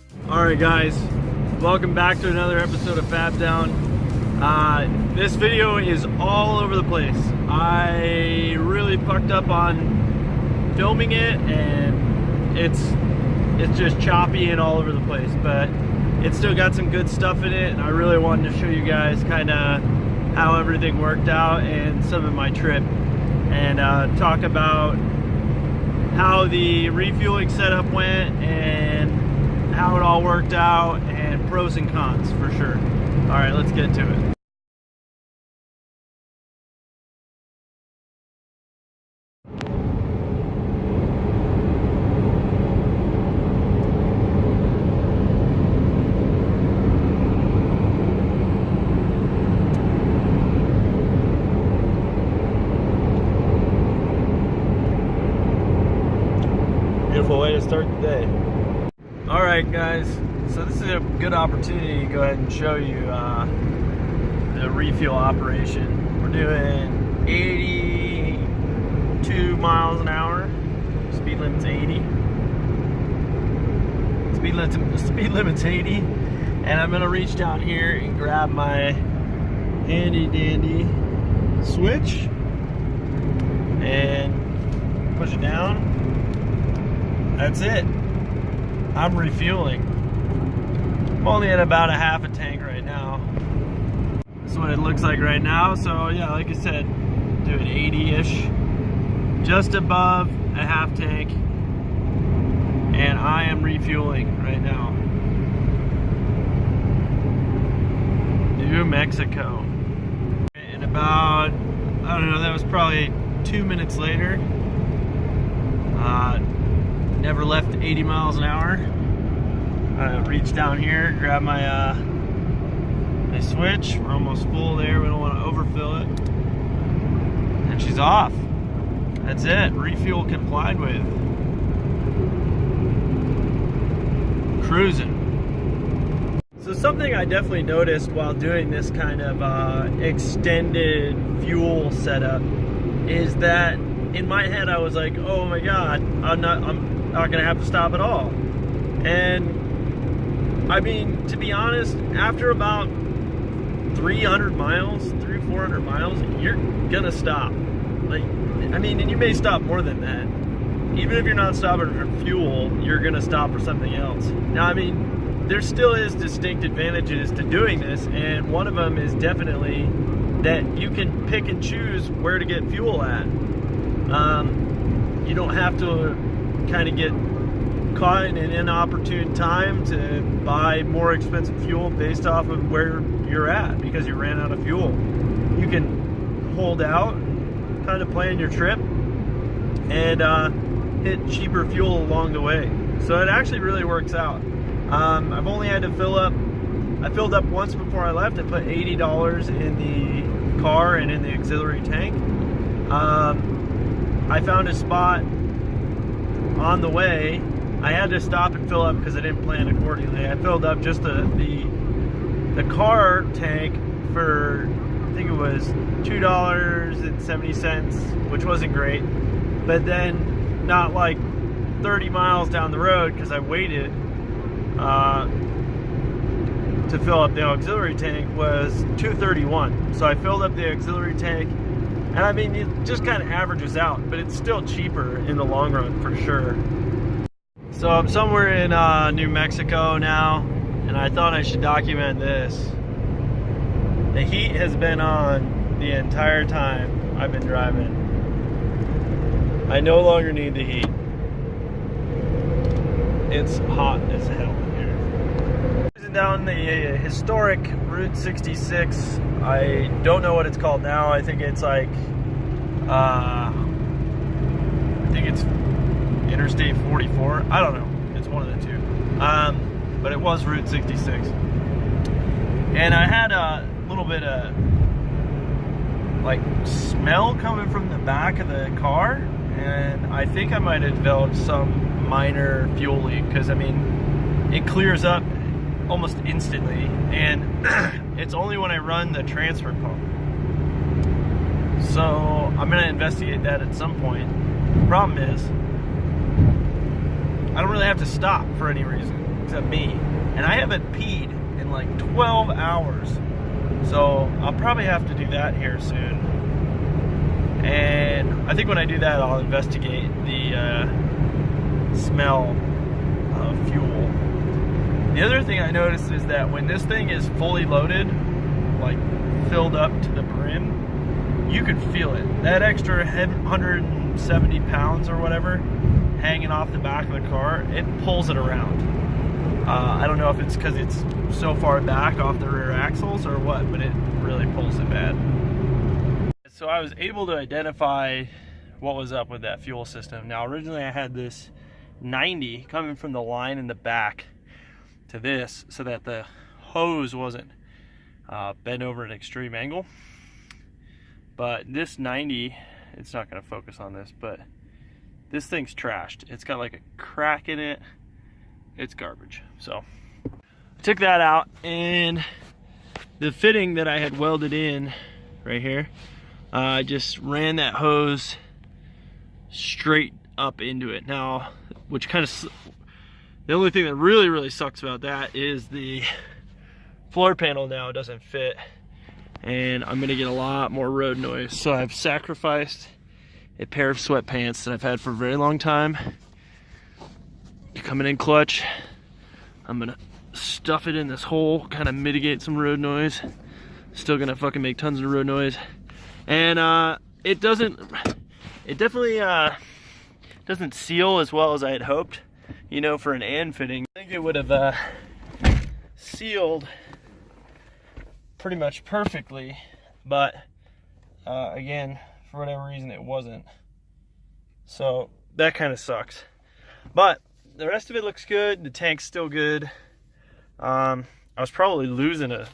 Alright guys, welcome back to another episode of Fab Down. This video is all over the place. I really fucked up on filming it, and it's just choppy and all over the place, but it's still got some good stuff in it, and I really wanted to show you guys kind of how everything worked out and some of my trip, and talk about how the refueling setup went and how it all worked out, and pros and cons for sure. All right, let's get to it. Beautiful way to start the day. All right, guys, so this is a good opportunity to go ahead and show you the refuel operation. We're doing 82 miles an hour. Speed limit's 80. Speed limit's 80. And I'm gonna reach down here and grab my handy dandy switch and push it down. That's it. I'm refueling. I'm only at about a half a tank right now. That's what it looks like right now. So yeah, like I said, doing 80-ish, just above a half tank, and I am refueling right now. New Mexico. And about, I don't know, that was probably 2 minutes later. Never left 80 miles an hour. Reach down here, grab my my switch. We're almost full there. We don't want to overfill it. And she's off. That's it. Refuel complied with. Cruising. So something I definitely noticed while doing this kind of extended fuel setup is that in my head I was like, oh my god, I'm not gonna have to stop at all. And I mean, to be honest, after about 300 miles, 400 miles, you're gonna stop. Like, I mean, and you may stop more than that. Even if you're not stopping for fuel, you're gonna stop for something else. Now, I mean, there still is distinct advantages to doing this, and one of them is definitely that you can pick and choose where to get fuel at. You don't have to kind of get caught in an inopportune time to buy more expensive fuel based off of where you're at because you ran out of fuel. You can hold out, kind of plan your trip, and hit cheaper fuel along the way. So it actually really works out. I've only had to fill up, I filled up once before I left. I put $80 in the car and in the auxiliary tank. I found a spot on the way. I had to stop and fill up because I didn't plan accordingly. I filled up just the car tank for, I think it was $2.70, which wasn't great. But then not like 30 miles down the road, because I waited to fill up the auxiliary tank, was $2.31. So I filled up the auxiliary tank, and I mean, it just kind of averages out, but it's still cheaper in the long run for sure. So I'm somewhere in New Mexico now, and I thought I should document this. The heat has been on the entire time I've been driving. I no longer need the heat. It's hot as hell in here. Cruising down the historic Route 66. I don't know what it's called now. I think it's like, I think it's Interstate 44. I don't know. It's one of the two. But it was Route 66. And I had a little bit of like smell coming from the back of the car, and I think I might have developed some minor fuel leak, because I mean, it clears up almost instantly, and it's only when I run the transfer pump. So I'm gonna investigate that at some point. The problem is, I don't really have to stop for any reason. except me. And I haven't peed in like 12 hours. So I'll probably have to do that here soon. And I think when I do that, I'll investigate the smell of fuel. The other thing I noticed is that when this thing is fully loaded, like filled up to the brim, you can feel it. That extra 170 pounds or whatever hanging off the back of the car, it pulls it around. I don't know if it's because it's so far back off the rear axles or what, but it really pulls it bad. So I was able to identify what was up with that fuel system. Now originally I had this 90 coming from the line in the back to this so that the hose wasn't bent over at an extreme angle. But this 90, it's not going to focus on this, but this thing's trashed. It's got like a crack in it. It's garbage. So I took that out, and the fitting that I had welded in right here, I just ran that hose straight up into it. Now, which kind of, the only thing that really sucks about that is the floor panel now doesn't fit, and I'm gonna get a lot more road noise. So I've sacrificed a pair of sweatpants that I've had for a very long time. Coming in clutch, I'm gonna stuff it in this hole, kind of mitigate some road noise. Still gonna fucking make tons of road noise, and it definitely doesn't seal as well as I had hoped, you know, for an and fitting. I think it would have sealed pretty much perfectly, but again, for whatever reason it wasn't. So that kind of sucks. But the rest of it looks good. The tank's still good. I was probably losing a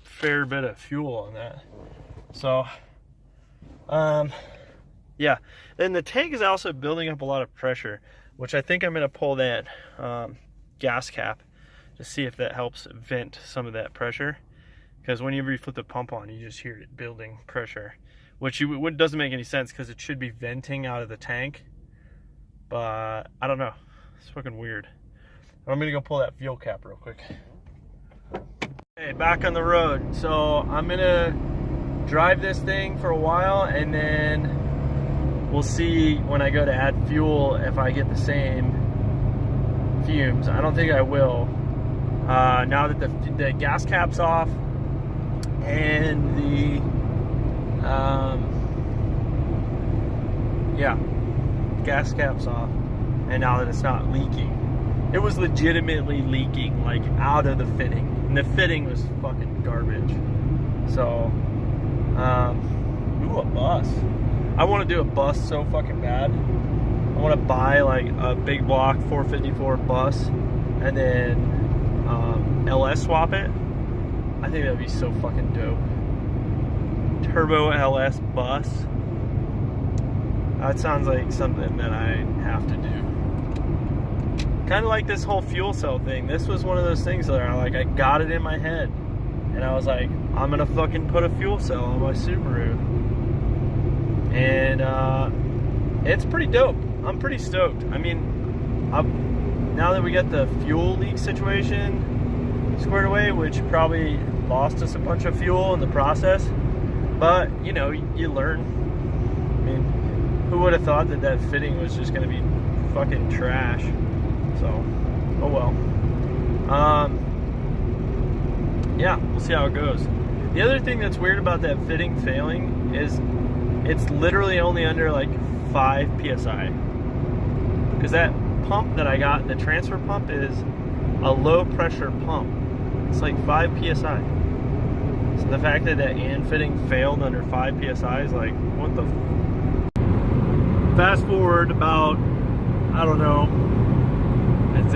fair bit of fuel on that. So yeah. Then the tank is also building up a lot of pressure, which I think I'm going to pull that gas cap to see if that helps vent some of that pressure. Because whenever you flip the pump on, you just hear it building pressure, which doesn't make any sense because it should be venting out of the tank. But I don't know. It's fucking weird. I'm gonna go pull that fuel cap real quick. Okay, back on the road. So I'm gonna drive this thing for a while, and then we'll see when I go to add fuel if I get the same fumes. I don't think I will. Now that the gas cap's off and the gas cap's off, and now that it's not leaking. It was legitimately leaking, like out of the fitting, and the fitting was fucking garbage. So ooh, a bus. I want to do a bus so fucking bad. I want to buy like a big block 454 bus and then LS swap it. I think that'd be so fucking dope. Turbo LS bus. That sounds like something that I have to do. Kind of like this whole fuel cell thing. This was one of those things that I got it in my head, and I was like, I'm gonna fucking put a fuel cell on my Subaru, and it's pretty dope. I'm pretty stoked. I mean, now that we got the fuel leak situation squared away, which probably lost us a bunch of fuel in the process, but you know, you learn. I mean, who would have thought that that fitting was just going to be fucking trash? So, oh well. Yeah, we'll see how it goes. The other thing that's weird about that fitting failing is it's literally only under like 5 psi. Because that pump that I got, the transfer pump, is a low pressure pump. It's like 5 psi. So the fact that that and fitting failed under 5 psi is like, what the fast forward about, I don't know, it's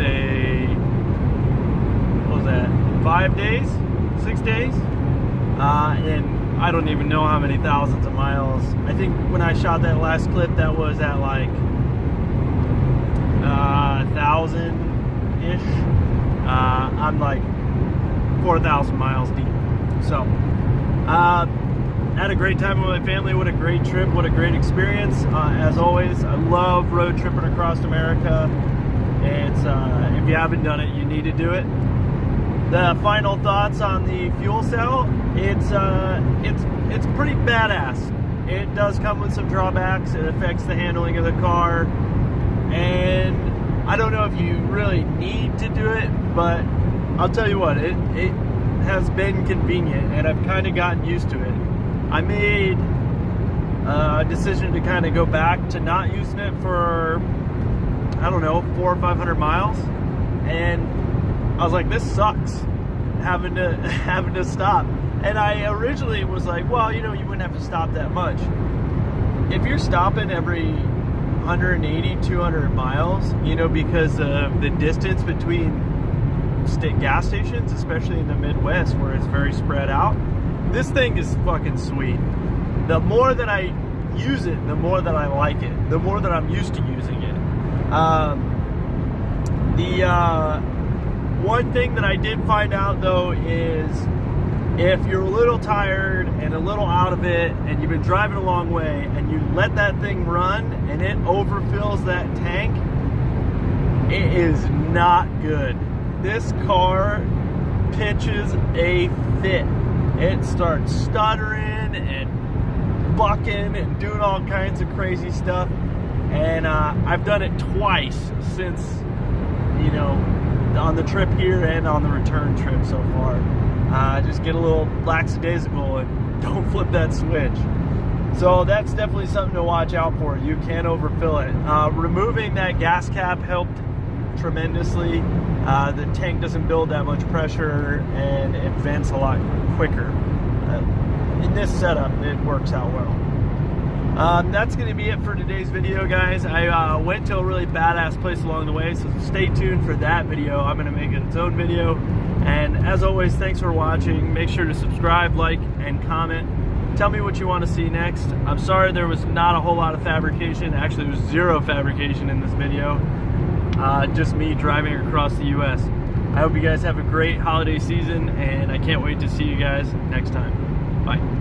what was that, 5 days, 6 days, and I don't even know how many thousands of miles. I think when I shot that last clip, that was at like 1,000-ish. I'm like 4,000 miles deep. So had a great time with my family. What a great trip, what a great experience. As always, I love road tripping across America. It's if you haven't done it, you need to do it. The final thoughts on the fuel cell, it's pretty badass. It does come with some drawbacks. It affects the handling of the car, and I don't know if you really need to do it, but I'll tell you what, it has been convenient, and I've kind of gotten used to it. I made a decision to kind of go back to not using it for, I don't know, 400 or 500 miles, and I was like, this sucks, having to stop. And I originally was like, well, you know, you wouldn't have to stop that much. If you're stopping every 180, 200 miles, you know, because of the distance between gas stations, especially in the Midwest where it's very spread out, this thing is fucking sweet. The more that I use it, the more that I like it, the more that I'm used to using it. One thing that I did find out though is if you're a little tired and a little out of it and you've been driving a long way and you let that thing run and it overfills that tank, it is not good. This car pitches a fit. It starts stuttering and bucking and doing all kinds of crazy stuff. And I've done it twice since, you know, on the trip here and on the return trip so far. Just get a little lackadaisical and don't flip that switch. So that's definitely something to watch out for. You can overfill it. Removing that gas cap helped tremendously. The tank doesn't build that much pressure and it vents a lot quicker. In this setup, it works out well. That's going to be it for today's video, guys. I went to a really badass place along the way, so stay tuned for that video. I'm going to make it its own video. And as always, thanks for watching. Make sure to subscribe, like, and comment. Tell me what you want to see next. I'm sorry there was not a whole lot of fabrication. Actually, there was zero fabrication in this video. Just me driving across the US. I hope you guys have a great holiday season, and I can't wait to see you guys next time. Bye.